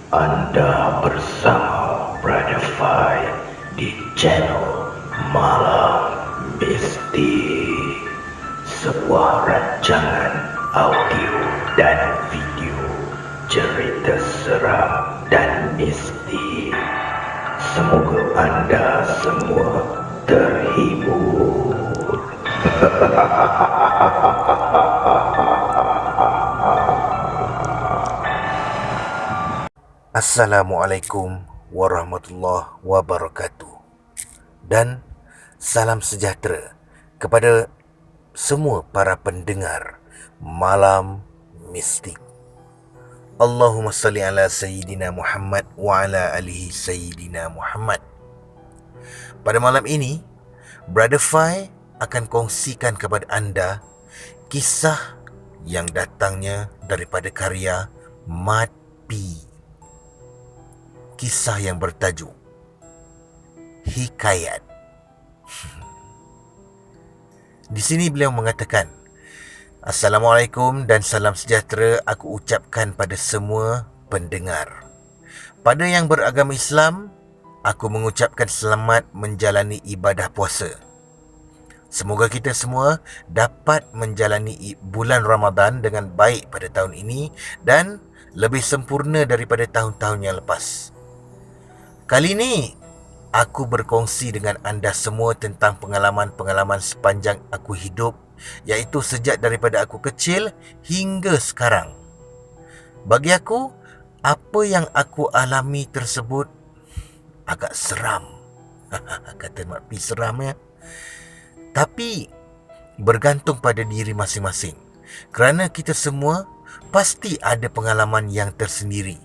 Anda bersama Brother Fai di channel Malam Mistik, sebuah rancangan audio dan video cerita seram dan mistik. Semoga anda semua terhibur. Assalamualaikum warahmatullahi wabarakatuh. Dan salam sejahtera kepada semua para pendengar Malam Mistik. Allahumma salli ala Sayyidina Muhammad wa ala alihi Sayyidina Muhammad. Pada malam ini, Brother Fai akan kongsikan kepada anda kisah yang datangnya daripada karya Mat P. Kisah yang bertajuk Hikayat. Di sini beliau mengatakan, Assalamualaikum dan salam sejahtera aku ucapkan pada semua pendengar. Pada yang beragama Islam, aku mengucapkan selamat menjalani ibadah puasa. Semoga kita semua dapat menjalani bulan Ramadan dengan baik pada tahun ini dan lebih sempurna daripada tahun-tahun yang lepas. Kali ini, aku berkongsi dengan anda semua tentang pengalaman-pengalaman sepanjang aku hidup, iaitu sejak daripada aku kecil hingga sekarang. Bagi aku, apa yang aku alami tersebut agak seram. Kata Mak Pi, seram ya. Tapi, bergantung pada diri masing-masing. Kerana kita semua pasti ada pengalaman yang tersendiri.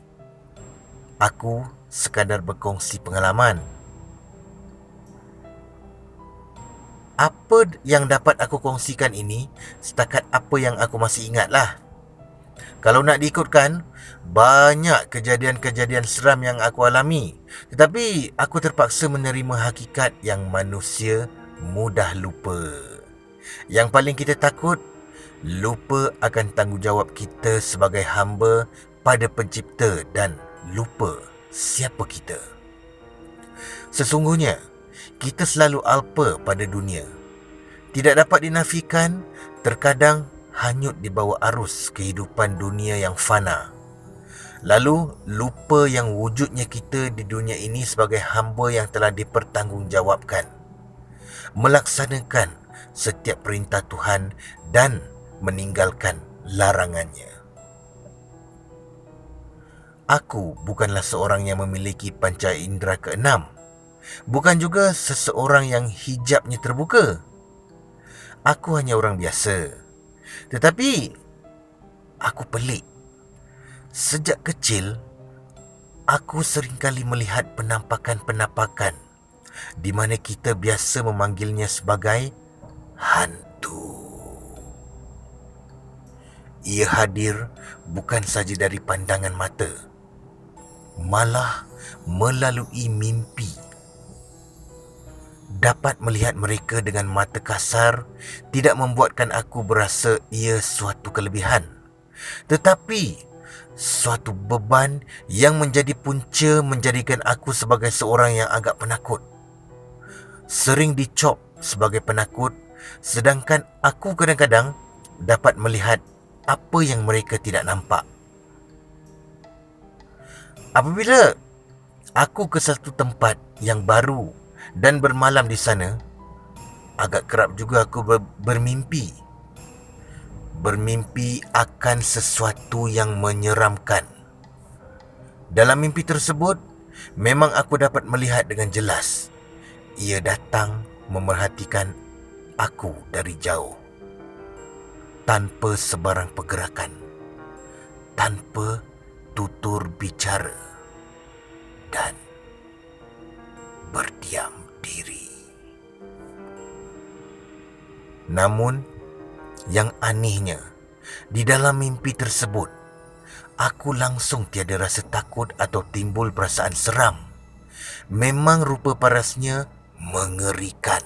Aku sekadar berkongsi pengalaman. Apa yang dapat aku kongsikan ini setakat apa yang aku masih ingat lah. Kalau nak diikutkan, banyak kejadian-kejadian seram yang aku alami. Tetapi aku terpaksa menerima hakikat yang manusia mudah lupa. Yang paling kita takut, lupa akan tanggungjawab kita sebagai hamba pada pencipta dan lupa siapa kita. Sesungguhnya, kita selalu alpa pada dunia. Tidak dapat dinafikan, terkadang hanyut di bawah arus kehidupan dunia yang fana. Lalu, lupa yang wujudnya kita di dunia ini sebagai hamba yang telah dipertanggungjawabkan, melaksanakan setiap perintah Tuhan dan meninggalkan larangannya. Aku bukanlah seorang yang memiliki panca indera keenam. Bukan juga seseorang yang hijabnya terbuka. Aku hanya orang biasa. Tetapi, aku pelik. Sejak kecil, aku seringkali melihat penampakan-penampakan di mana kita biasa memanggilnya sebagai hantu. Ia hadir bukan saja dari pandangan mata, malah melalui mimpi. Dapat melihat mereka dengan mata kasar tidak membuatkan aku berasa ia suatu kelebihan, tetapi suatu beban yang menjadi punca menjadikan aku sebagai seorang yang agak penakut. Sering dicop sebagai penakut, sedangkan aku kadang-kadang dapat melihat apa yang mereka tidak nampak. Apabila aku ke satu tempat yang baru dan bermalam di sana, agak kerap juga aku bermimpi. Bermimpi akan sesuatu yang menyeramkan. Dalam mimpi tersebut, memang aku dapat melihat dengan jelas. Ia datang memerhatikan aku dari jauh, tanpa sebarang pergerakan, tanpa tutur bicara, dan berdiam diri. Namun, yang anehnya, di dalam mimpi tersebut, aku langsung tiada rasa takut atau timbul perasaan seram. Memang rupa parasnya mengerikan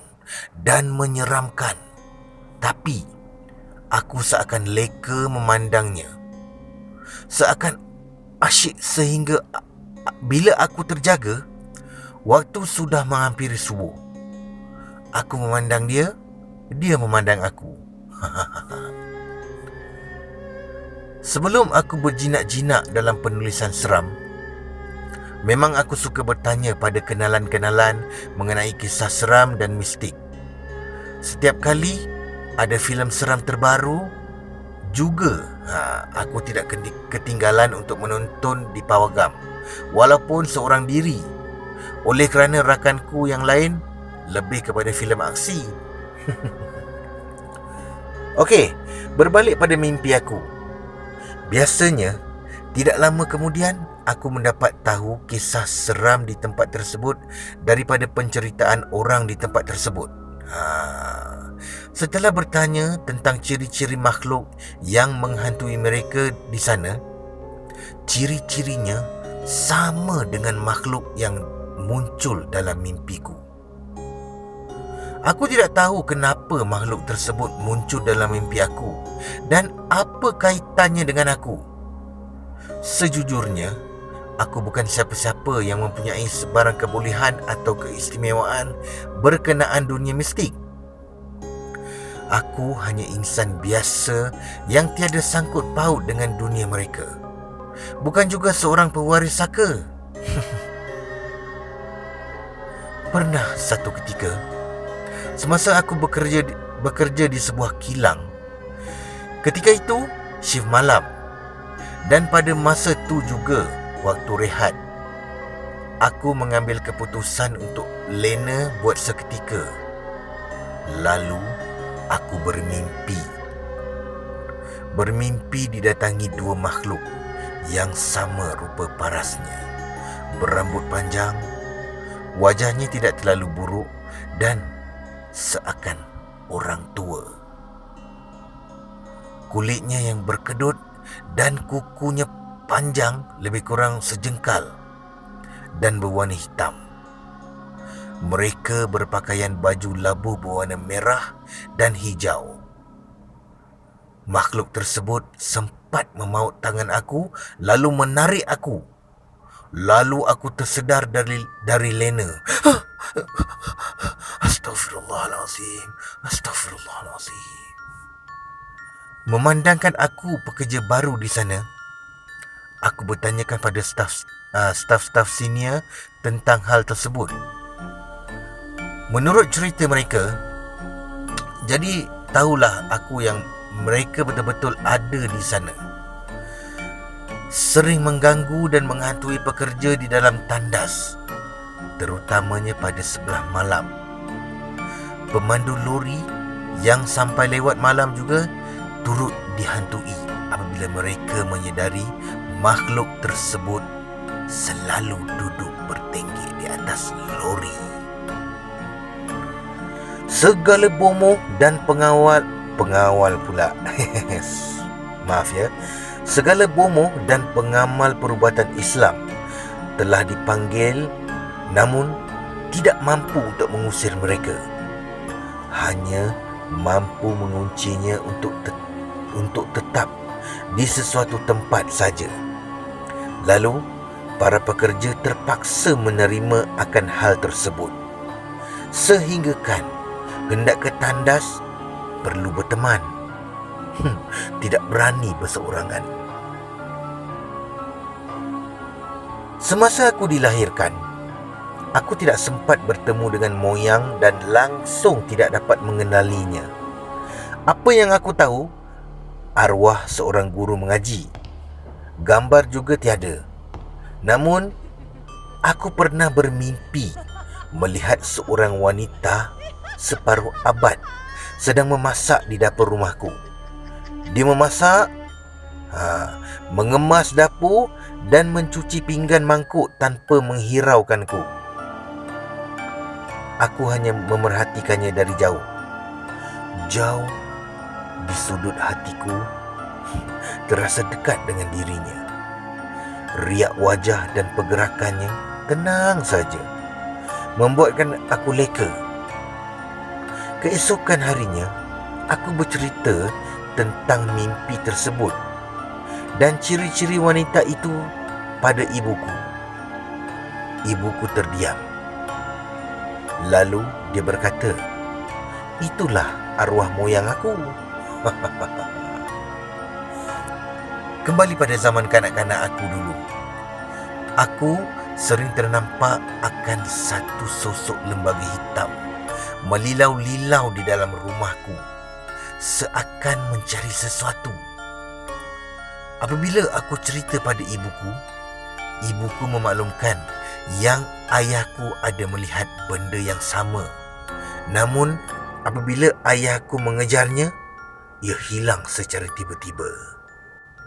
dan menyeramkan. Tapi, aku seakan leka memandangnya. Seakan asyik sehingga Bila aku terjaga, waktu sudah menghampiri subuh. Aku memandang dia, dia memandang aku. Sebelum aku berjinak-jinak dalam penulisan seram, memang aku suka bertanya pada kenalan-kenalan mengenai kisah seram dan mistik. Setiap kali ada filem seram terbaru, juga aku tidak ketinggalan untuk menonton di pawagam, walaupun seorang diri, oleh kerana rakanku yang lain lebih kepada filem aksi. Okey, berbalik pada mimpi aku. Biasanya, tidak lama kemudian aku mendapat tahu kisah seram di tempat tersebut daripada penceritaan orang di tempat tersebut. Setelah bertanya tentang ciri-ciri makhluk yang menghantui mereka di sana, ciri-cirinya sama dengan makhluk yang muncul dalam mimpiku. Aku tidak tahu kenapa makhluk tersebut muncul dalam mimpi aku dan apa kaitannya dengan aku. Sejujurnya, aku bukan siapa-siapa yang mempunyai sebarang kebolehan atau keistimewaan berkenaan dunia mistik. Aku hanya insan biasa yang tiada sangkut paut dengan dunia mereka. Bukan juga seorang pewaris saka. Pernah satu ketika, semasa aku bekerja di sebuah kilang. Ketika itu, shift malam. Dan pada masa tu juga, waktu rehat, aku mengambil keputusan untuk lena buat seketika. Lalu, aku bermimpi. Bermimpi didatangi dua makhluk yang sama rupa parasnya. Berambut panjang, wajahnya tidak terlalu buruk dan seakan orang tua. Kulitnya yang berkedut dan kukunya panjang lebih kurang sejengkal dan berwarna hitam. Mereka berpakaian baju labu berwarna merah dan hijau. Makhluk tersebut sempat memaut tangan aku lalu menarik aku. Lalu aku tersedar dari lena. Astaghfirullahalazim. Astaghfirullahalazim. Memandangkan aku pekerja baru di sana, aku bertanyakan pada staf senior tentang hal tersebut. Menurut cerita mereka, jadi tahulah aku yang mereka betul-betul ada di sana. Sering mengganggu dan menghantui pekerja di dalam tandas, terutamanya pada sebelah malam. Pemandu lori yang sampai lewat malam juga turut dihantui apabila mereka menyedari makhluk tersebut selalu duduk bertengger di atas lori. Segala bomoh dan pengawal pula maaf ya, segala bomoh dan pengamal perubatan Islam telah dipanggil, namun tidak mampu untuk mengusir mereka. Hanya mampu menguncinya untuk tetap di sesuatu tempat saja. Lalu, para pekerja terpaksa menerima akan hal tersebut. Sehinggakan hendak ke tandas perlu berteman. Tidak berani berseorangan. Semasa aku dilahirkan, aku tidak sempat bertemu dengan moyang dan langsung tidak dapat mengenalinya. Apa yang aku tahu, arwah seorang guru mengaji. Gambar juga tiada. Namun, aku pernah bermimpi melihat seorang wanita separuh abad sedang memasak di dapur rumahku. Dia memasak, mengemas dapur dan mencuci pinggan mangkuk tanpa menghiraukanku. Aku hanya memerhatikannya dari jauh. Jauh di sudut hatiku terasa dekat dengan dirinya. Riak wajah dan pergerakannya tenang saja, membuatkan aku leka. Keesokan harinya, aku bercerita tentang mimpi tersebut dan ciri-ciri wanita itu pada ibuku. Ibuku terdiam. Lalu dia berkata, "Itulah arwah moyang aku." Kembali pada zaman kanak-kanak aku dulu. Aku sering ternampak akan satu sosok lembaga hitam melilau-lilau di dalam rumahku, seakan mencari sesuatu. Apabila aku cerita pada ibuku memaklumkan yang ayahku ada melihat benda yang sama. Namun, apabila ayahku mengejarnya, ia hilang secara tiba-tiba.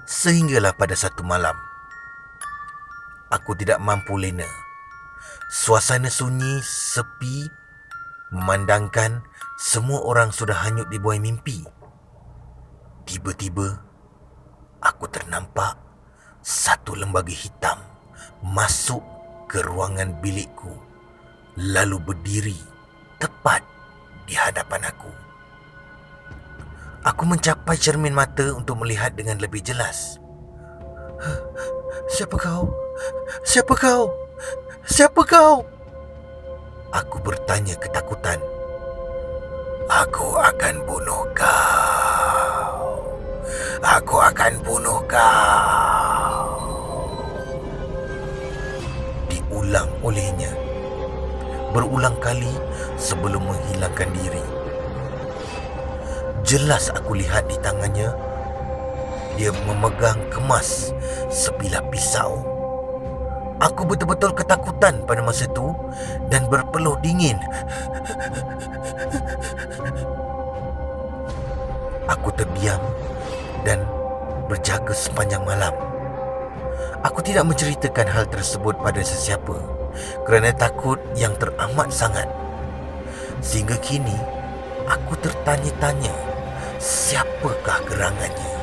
Sehinggalah pada satu malam, aku tidak mampu lena. Suasana sunyi, sepi, memandangkan semua orang sudah hanyut di buai mimpi. Tiba-tiba, aku ternampak satu lembaga hitam masuk ke ruangan bilikku, lalu berdiri tepat di hadapan aku. Aku mencapai cermin mata untuk melihat dengan lebih jelas. "Siapa kau? Siapa kau? Siapa kau?" Aku bertanya ketakutan. "Aku akan bunuh kau. Aku akan bunuh kau." Diulang olehnya berulang kali sebelum menghilangkan diri. Jelas aku lihat di tangannya dia memegang kemas sebilah pisau. Aku betul-betul ketakutan pada masa itu dan berpeluh dingin. Aku terdiam dan berjaga sepanjang malam. Aku tidak menceritakan hal tersebut pada sesiapa kerana takut yang teramat sangat. Sehingga kini aku tertanya-tanya, siapakah gerangannya?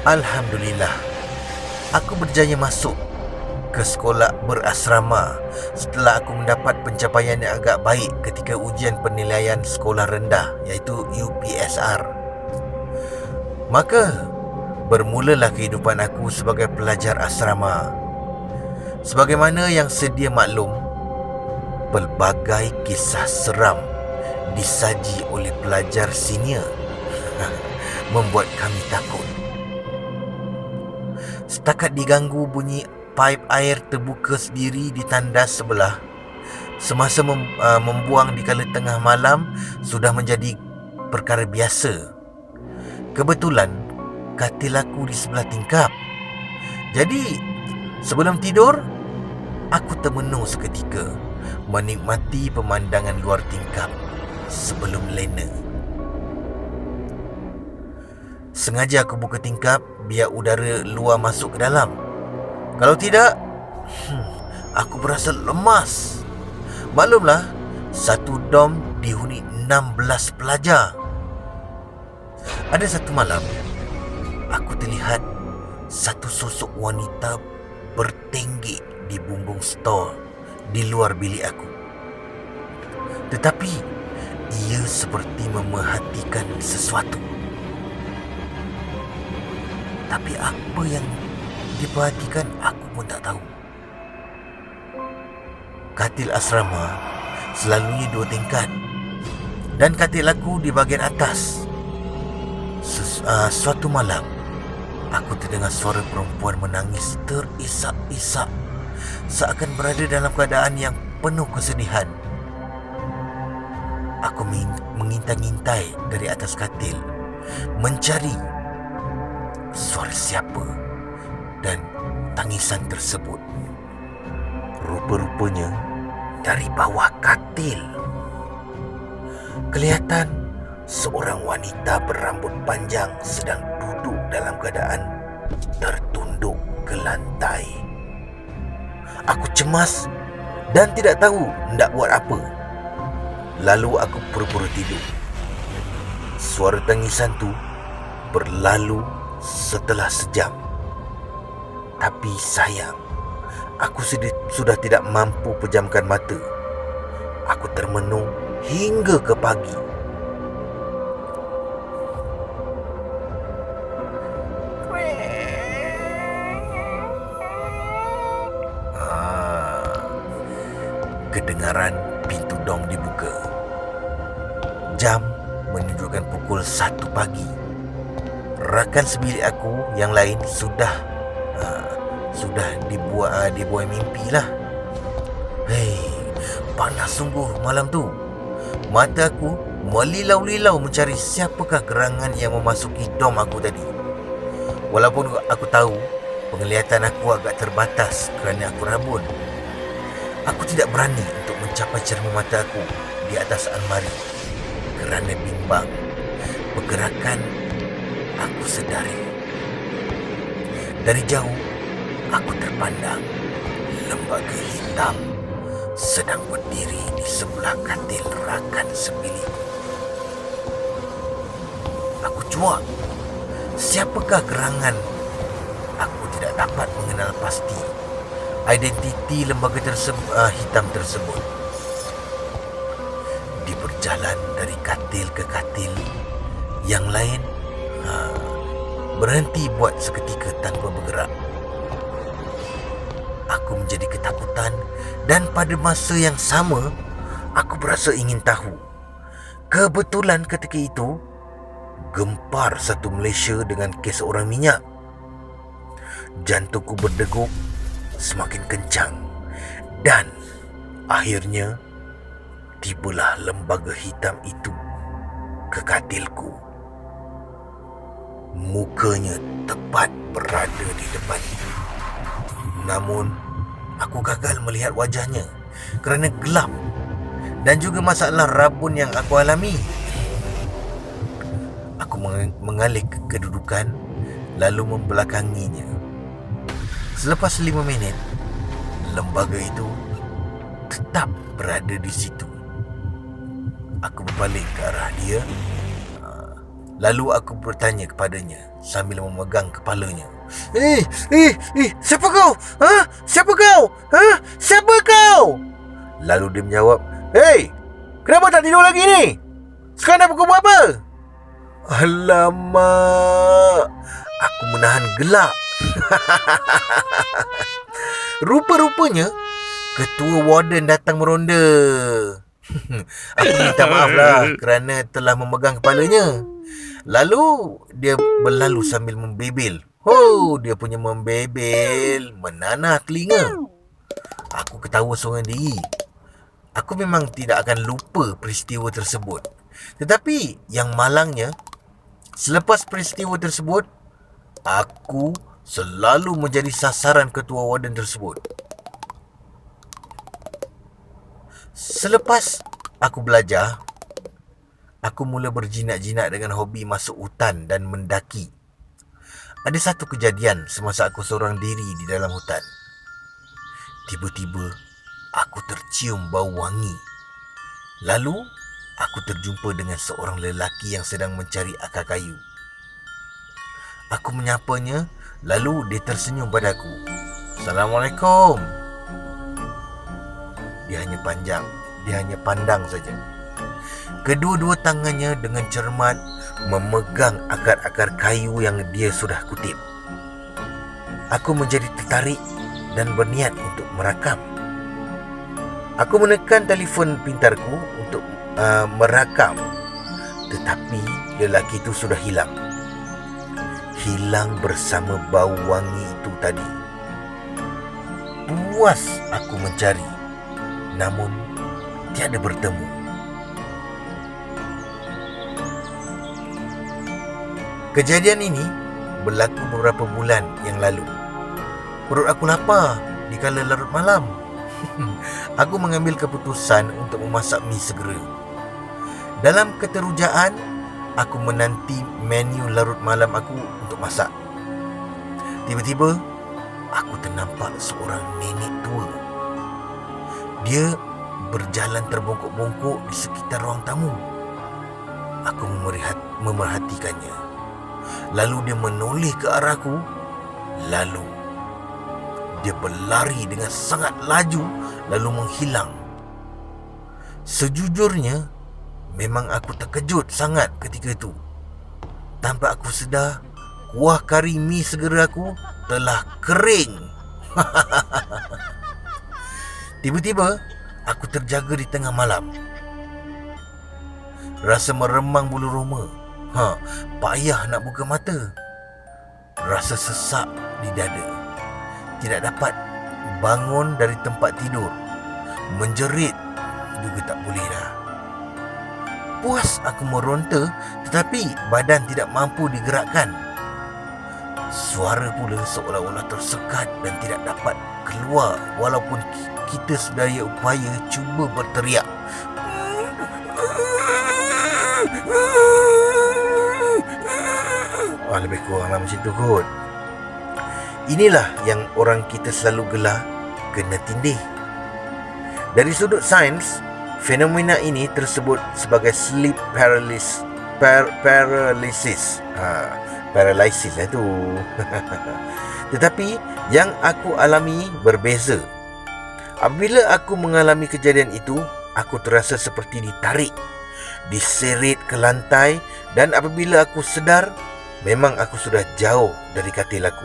Alhamdulillah, aku berjaya masuk ke sekolah berasrama setelah aku mendapat pencapaian yang agak baik ketika ujian penilaian sekolah rendah, iaitu UPSR. Maka bermulalah kehidupan aku sebagai pelajar asrama. Sebagaimana yang sedia maklum, pelbagai kisah seram disaji oleh pelajar senior membuat kami takut. Setakat diganggu bunyi paip air terbuka sendiri di tandas sebelah, semasa membuang di kala tengah malam sudah menjadi perkara biasa. Kebetulan katil aku di sebelah tingkap. Jadi sebelum tidur, aku termenung seketika menikmati pemandangan luar tingkap sebelum lena. Sengaja aku buka tingkap biar udara luar masuk ke dalam. Kalau tidak, aku berasa lemas. Maklumlah, satu dom dihuni 16 pelajar. Ada satu malam, aku terlihat satu sosok wanita bertinggi di bumbung stor di luar bilik aku. Tetapi ia seperti memerhatikan sesuatu. Tapi apa yang diperhatikan aku pun tak tahu. Katil asrama selalunya 2 tingkat dan katil aku di bahagian atas. Suatu malam, aku terdengar suara perempuan menangis terisak-isak, seakan berada dalam keadaan yang penuh kesedihan. Aku mengintai-intai dari atas katil, mencari suara siapa dan tangisan tersebut. Rupa-rupanya dari bawah katil kelihatan seorang wanita berambut panjang sedang duduk dalam keadaan tertunduk ke lantai. Aku cemas dan tidak tahu hendak buat apa. Lalu aku pura-pura tidur. Suara tangisan tu berlalu setelah sejam. Tapi sayang, aku sudah tidak mampu pejamkan mata. Aku termenung hingga ke pagi. kedengaran pintu dom dibuka. Jam menunjukkan pukul 1 pagi. Rakan sebilik aku yang lain sudah dibuai mimpi lah. Hei, panas sungguh malam tu. Mata aku melilau-lilau mencari siapakah gerangan yang memasuki dom aku tadi. Walaupun aku tahu penglihatan aku agak terbatas kerana aku rabun, aku tidak berani untuk mencapai cermin mata aku di atas almari kerana bimbang pergerakan aku sedari. Dari jauh, aku terpandang lembaga hitam sedang berdiri di sebelah katil rakan sebilikku. Aku cuak. Siapakah gerangan? Aku tidak dapat mengenal pasti identiti lembaga hitam tersebut. Di berjalan dari katil ke katil, yang lain berhenti buat seketika tanpa bergerak. Aku menjadi ketakutan dan pada masa yang sama, aku berasa ingin tahu. Kebetulan ketika itu, gempar satu Malaysia dengan kes orang minyak. Jantungku berdegup semakin kencang dan akhirnya tibalah lembaga hitam itu ke katilku. Mukanya tepat berada di depannya. Namun, aku gagal melihat wajahnya kerana gelap dan juga masalah rabun yang aku alami. Aku mengalih kedudukan lalu membelakanginya. Selepas 5 minit, lembaga itu tetap berada di situ. Aku berbalik ke arah dia. Lalu aku bertanya kepadanya sambil memegang kepalanya. Siapa kau? Siapa kau? Siapa kau? Lalu dia menjawab, "Hei, kenapa tak tidur lagi ni? Sekarang dah pukul berapa?" Alamak, aku menahan gelak. Rupa-rupanya ketua warden datang meronda. Aku minta maaf lah kerana telah memegang kepalanya. Lalu dia berlalu sambil membebel. Dia punya membebel menanah telinga. Aku ketawa seorang diri. Aku memang tidak akan lupa peristiwa tersebut. Tetapi yang malangnya, selepas peristiwa tersebut, aku selalu menjadi sasaran ketua warden tersebut. Selepas aku belajar, aku mula berjinak-jinak dengan hobi masuk hutan dan mendaki. Ada satu kejadian semasa aku seorang diri di dalam hutan. Tiba-tiba, aku tercium bau wangi. Lalu, aku terjumpa dengan seorang lelaki yang sedang mencari akar kayu. Aku menyapanya, lalu dia tersenyum padaku. "Assalamualaikum." Dia hanya pandang saja. Kedua-dua tangannya dengan cermat memegang akar-akar kayu yang dia sudah kutip. Aku menjadi tertarik dan berniat untuk merakam. Aku menekan telefon pintarku untuk merakam. Tetapi lelaki itu sudah hilang. Hilang bersama bau wangi itu tadi. Puas aku mencari, namun tiada bertemu. Kejadian ini berlaku beberapa bulan yang lalu. Perut aku lapar di kala larut malam. Aku mengambil keputusan untuk memasak mi segera. Dalam keterujaan, aku menanti menu larut malam aku untuk masak. Tiba-tiba, aku ternampak seorang nenek tua. Dia berjalan terbongkok-bongkok di sekitar ruang tamu. Aku memerhatikannya. Lalu dia menoleh ke arahku. Lalu dia berlari dengan sangat laju lalu menghilang. Sejujurnya, memang aku terkejut sangat ketika itu. Tanpa aku sedar, kuah kari mi segera aku telah kering. Tiba-tiba, aku terjaga di tengah malam. Rasa meremang bulu roma. Payah nak buka mata. Rasa sesak di dada. Tidak dapat bangun dari tempat tidur. Menjerit juga tak boleh dah. Puas aku meronta, tetapi badan tidak mampu digerakkan. Suara pula seolah-olah tersekat dan tidak dapat keluar walaupun kita sedaya upaya cuba berteriak. Lebih kurang macam tu kot. Inilah yang orang kita selalu gelar kena tindih. Dari sudut sains, fenomena ini tersebut sebagai sleep paralysis. Paralysis lah tu. Tetapi yang aku alami berbeza. Apabila aku mengalami kejadian itu, aku terasa seperti ditarik, diseret ke lantai, dan apabila aku sedar, memang aku sudah jauh dari katil aku.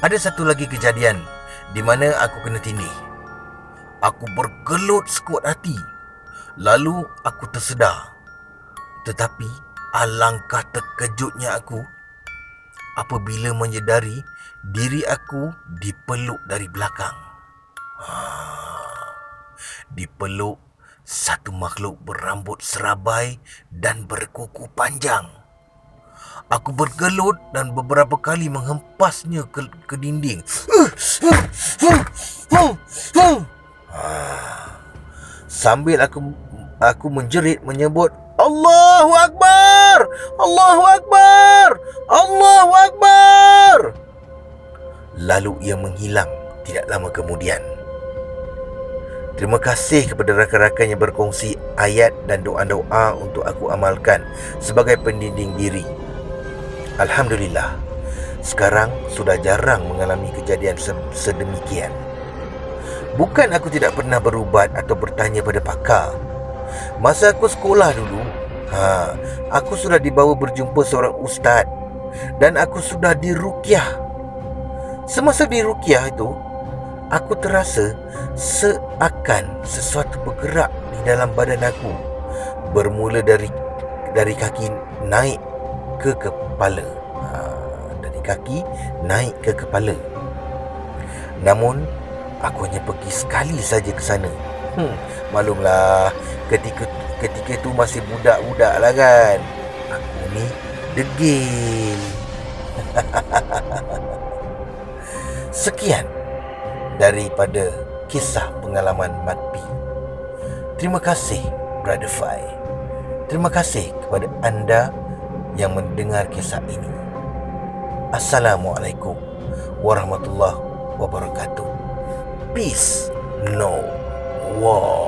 Ada satu lagi kejadian di mana aku kena tindih. Aku bergelut sekuat hati. Lalu aku tersedar. Tetapi alangkah terkejutnya aku apabila menyedari diri aku dipeluk dari belakang. Dipeluk satu makhluk berambut serabai dan berkuku panjang. Aku bergelut dan beberapa kali menghempasnya ke dinding. Sambil aku menjerit menyebut, Allahu Akbar! Allahu Akbar! Allahu Akbar! Lalu ia menghilang tidak lama kemudian. Terima kasih kepada rakan-rakan yang berkongsi ayat dan doa-doa untuk aku amalkan sebagai pendinding diri. Alhamdulillah, sekarang sudah jarang mengalami kejadian sedemikian. Bukan aku tidak pernah berubat atau bertanya pada pakar. Masa aku sekolah dulu, aku sudah dibawa berjumpa seorang ustaz dan aku sudah diruqyah. Semasa diruqyah itu, aku terasa seakan sesuatu bergerak di dalam badan aku. Bermula dari kaki naik ke kepala. Dari kaki naik ke kepala. Namun aku hanya pergi sekali saja ke sana. Maklumlah, ketika itu masih budak-budak lah kan. Aku ni degil. Sekian daripada kisah pengalaman Matpi. Terima kasih Brother Fai. Terima kasih kepada anda yang mendengar kisah ini. Assalamualaikum warahmatullahi wabarakatuh. Peace, no war.